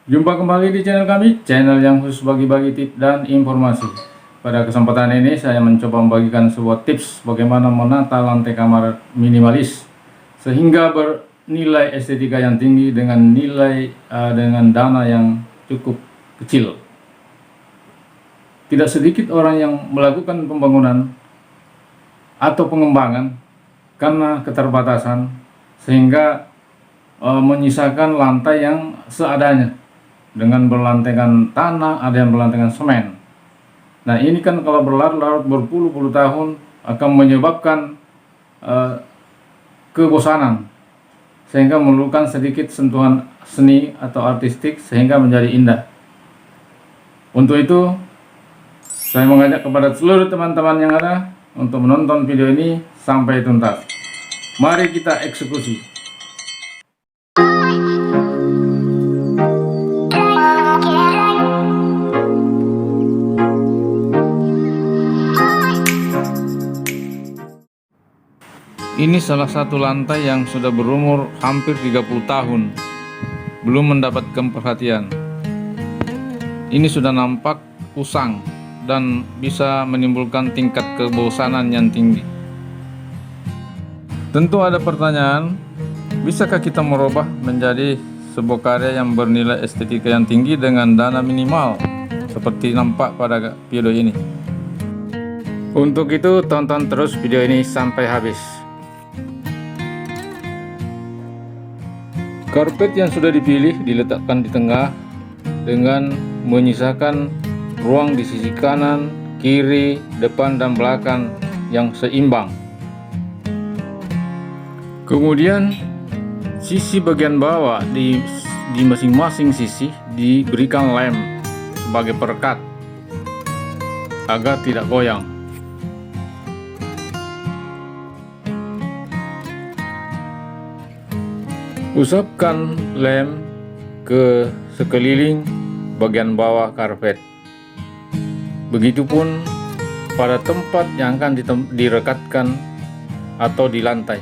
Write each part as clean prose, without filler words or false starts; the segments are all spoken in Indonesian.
Jumpa kembali di channel kami, channel yang khusus bagi-bagi tips dan informasi. Pada kesempatan ini saya mencoba membagikan sebuah tips bagaimana menata lantai kamar minimalis sehingga bernilai estetika yang tinggi dengan dengan dana yang cukup kecil. Tidak sedikit orang yang melakukan pembangunan atau pengembangan karena keterbatasan sehingga menyisakan lantai yang seadanya dengan berlantaikan tanah, ada yang berlantaikan semen. Nah ini kan kalau berlarut-larut berpuluh-puluh tahun akan menyebabkan kebosanan, sehingga memerlukan sedikit sentuhan seni atau artistik sehingga menjadi indah. Untuk itu saya mengajak kepada seluruh teman-teman yang ada untuk menonton video ini sampai tuntas. Mari kita eksekusi. Ini salah satu lantai yang sudah berumur hampir 30 tahun, belum mendapatkan perhatian. Ini sudah nampak usang dan bisa menimbulkan tingkat kebosanan yang tinggi. Tentu ada pertanyaan, bisakah kita merubah menjadi sebuah karya yang bernilai estetika yang tinggi dengan dana minimal, seperti nampak pada video ini? Untuk itu tonton terus video ini sampai habis. Karpet yang sudah dipilih diletakkan di tengah dengan menyisakan ruang di sisi kanan, kiri, depan, dan belakang yang seimbang. Kemudian sisi bagian bawah di masing-masing sisi diberikan lem sebagai perekat agar tidak goyang. Usapkan lem ke sekeliling bagian bawah karpet. Begitupun pada tempat yang akan direkatkan atau di lantai.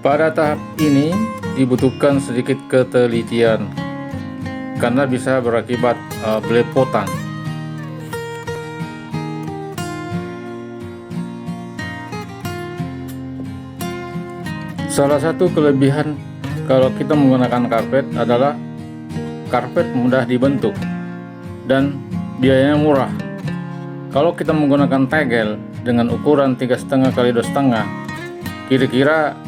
Pada tahap ini dibutuhkan sedikit ketelitian karena bisa berakibat belepotan. Salah satu kelebihan kalau kita menggunakan karpet adalah karpet mudah dibentuk dan biayanya murah. Kalau kita menggunakan tegel dengan ukuran 3,5 kali 2,5, kira-kira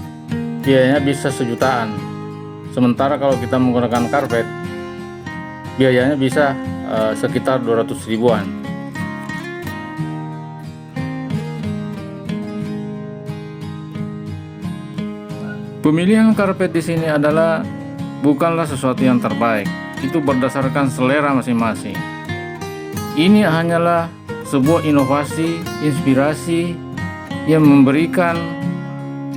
biayanya bisa sejutaan. Sementara kalau kita menggunakan karpet, biayanya bisa sekitar 200 ribuan. Pemilihan karpet di sini adalah bukanlah sesuatu yang terbaik. Itu berdasarkan selera masing-masing. Ini hanyalah sebuah inovasi, inspirasi yang memberikan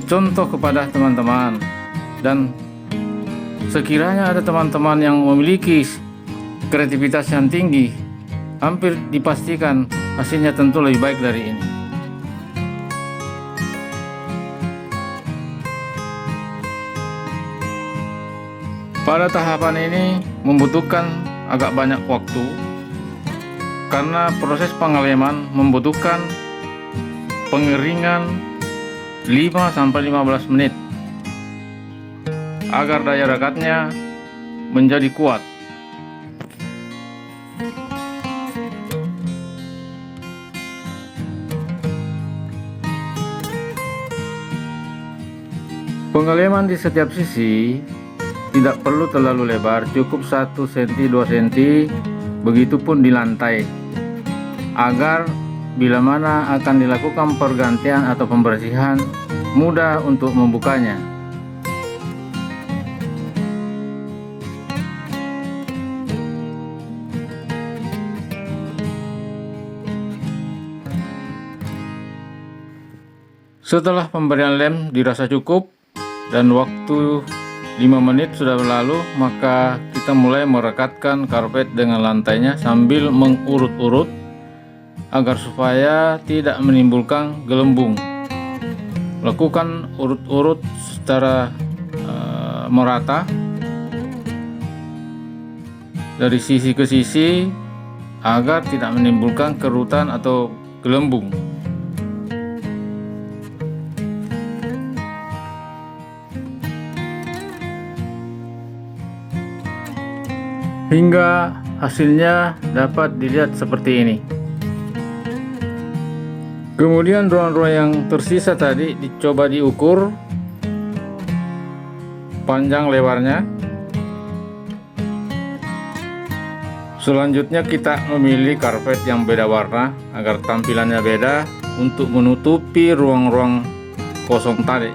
contoh kepada teman-teman, dan sekiranya ada teman-teman yang memiliki kreativitas yang tinggi, hampir dipastikan hasilnya tentu lebih baik dari ini. Pada tahapan ini membutuhkan agak banyak waktu karena proses pengeleman membutuhkan pengeringan 5-15 menit agar daya rekatnya menjadi kuat. Pengeleman di setiap sisi tidak perlu terlalu lebar, cukup 1 cm 2 cm, begitupun di lantai, agar bila mana akan dilakukan pergantian atau pembersihan mudah untuk membukanya. Setelah pemberian lem dirasa cukup dan waktu 5 menit sudah berlalu, maka kita mulai merekatkan karpet dengan lantainya sambil mengurut-urut agar supaya tidak menimbulkan gelembung. Lakukan urut-urut secara merata dari sisi ke sisi agar tidak menimbulkan kerutan atau gelembung. Hingga hasilnya dapat dilihat seperti ini. Kemudian ruang-ruang yang tersisa tadi dicoba diukur panjang lebarnya. Selanjutnya kita memilih karpet yang beda warna agar tampilannya beda untuk menutupi ruang-ruang kosong tadi.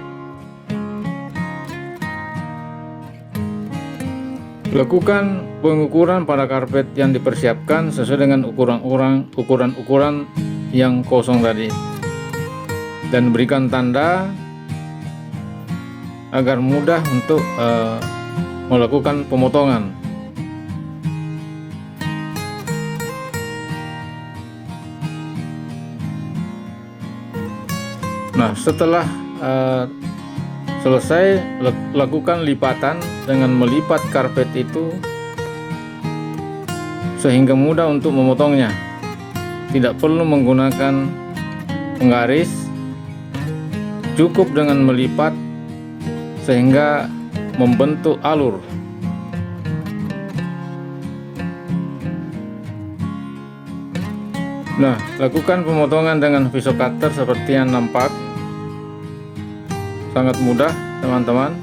Lakukan pengukuran pada karpet yang dipersiapkan sesuai dengan ukuran yang kosong tadi, dan berikan tanda agar mudah untuk melakukan pemotongan. Nah, setelah selesai, lakukan lipatan dengan melipat karpet itu sehingga mudah untuk memotongnya. Tidak perlu menggunakan penggaris, cukup dengan melipat sehingga membentuk alur. Nah, lakukan pemotongan dengan pisau cutter seperti yang nampak. Sangat mudah, teman-teman.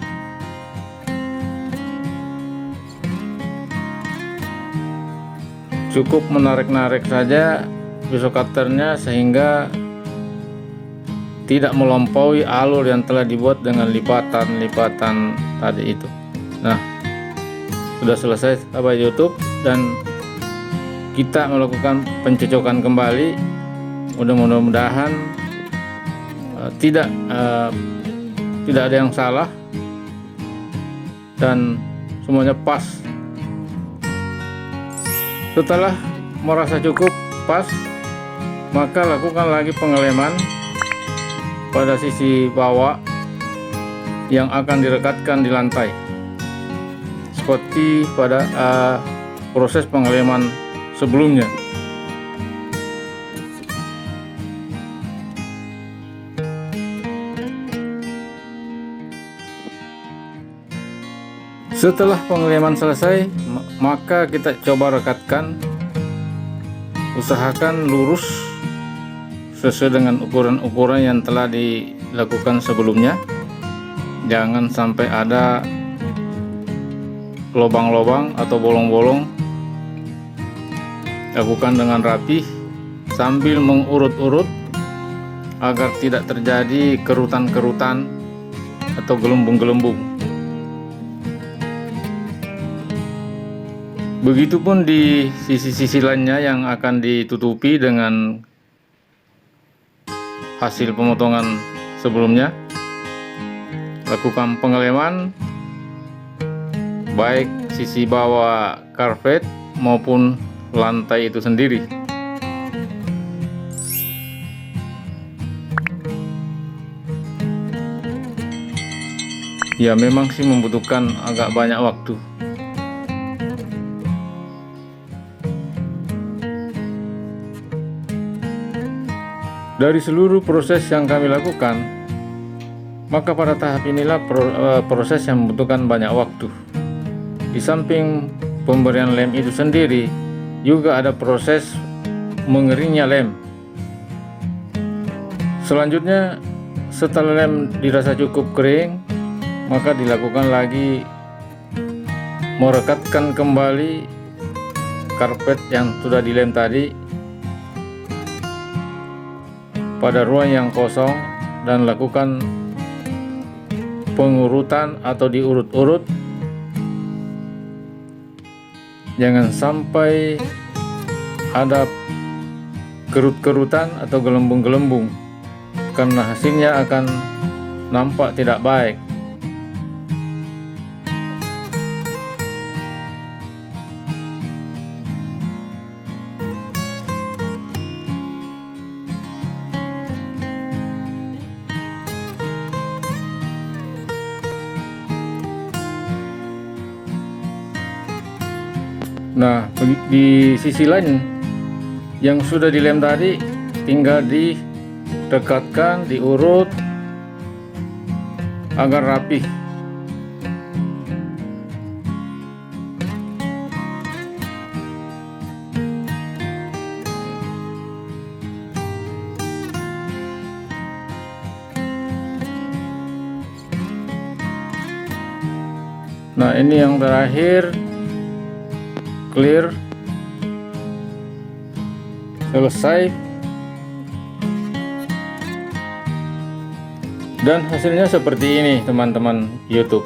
Cukup menarik-narik saja pisau cutternya sehingga tidak melampaui alur yang telah dibuat dengan lipatan-lipatan tadi itu. Nah, sudah selesai sahabat YouTube, dan kita melakukan pencocokan kembali. Mudah-mudahan tidak ada yang salah dan semuanya pas. Setelah merasa cukup pas, maka lakukan lagi pengeleman pada sisi bawah yang akan direkatkan di lantai, seperti pada proses pengeleman sebelumnya. Setelah pengeleman selesai, maka kita coba rekatkan. Usahakan lurus sesuai dengan ukuran-ukuran yang telah dilakukan sebelumnya. Jangan sampai ada lubang-lubang atau bolong-bolong. Lakukan dengan rapi sambil mengurut-urut agar tidak terjadi kerutan-kerutan atau gelembung-gelembung. Begitupun di sisi-sisi lainnya yang akan ditutupi dengan hasil pemotongan sebelumnya. Lakukan pengeleman baik sisi bawah karpet maupun lantai itu sendiri. Ya, memang sih membutuhkan agak banyak waktu. Dari seluruh proses yang kami lakukan, maka pada tahap inilah proses yang membutuhkan banyak waktu. Di samping pemberian lem itu sendiri, juga ada proses mengeringnya lem. Selanjutnya, setelah lem dirasa cukup kering, maka dilakukan lagi merekatkan kembali karpet yang sudah dilem tadi pada ruang yang kosong, dan lakukan pengurutan atau diurut-urut. Jangan sampai ada kerut-kerutan atau gelembung-gelembung, karena hasilnya akan nampak tidak baik. Nah, di sisi lain yang sudah dilem tadi tinggal didekatkan, diurut agar rapih. Nah, ini yang terakhir, clear, selesai, dan hasilnya seperti ini teman-teman YouTube.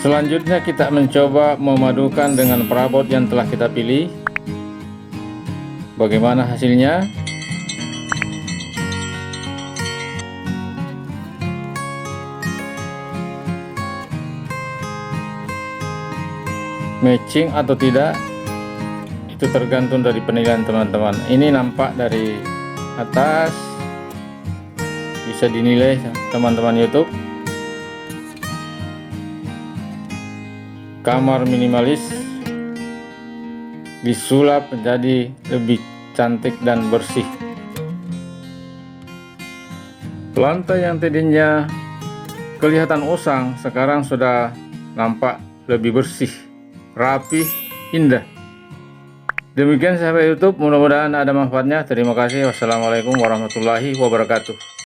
Selanjutnya kita mencoba memadukan dengan perabot yang telah kita pilih. Bagaimana hasilnya? Matching atau tidak itu tergantung dari penilaian teman-teman. Ini nampak dari atas, bisa dinilai teman-teman YouTube. Kamar minimalis disulap menjadi lebih cantik dan bersih. Lantai yang tadinya kelihatan usang sekarang sudah nampak lebih bersih, rapih, indah. Demikian sahabat YouTube, mudah-mudahan ada manfaatnya. Terima kasih. Wassalamualaikum warahmatullahi wabarakatuh.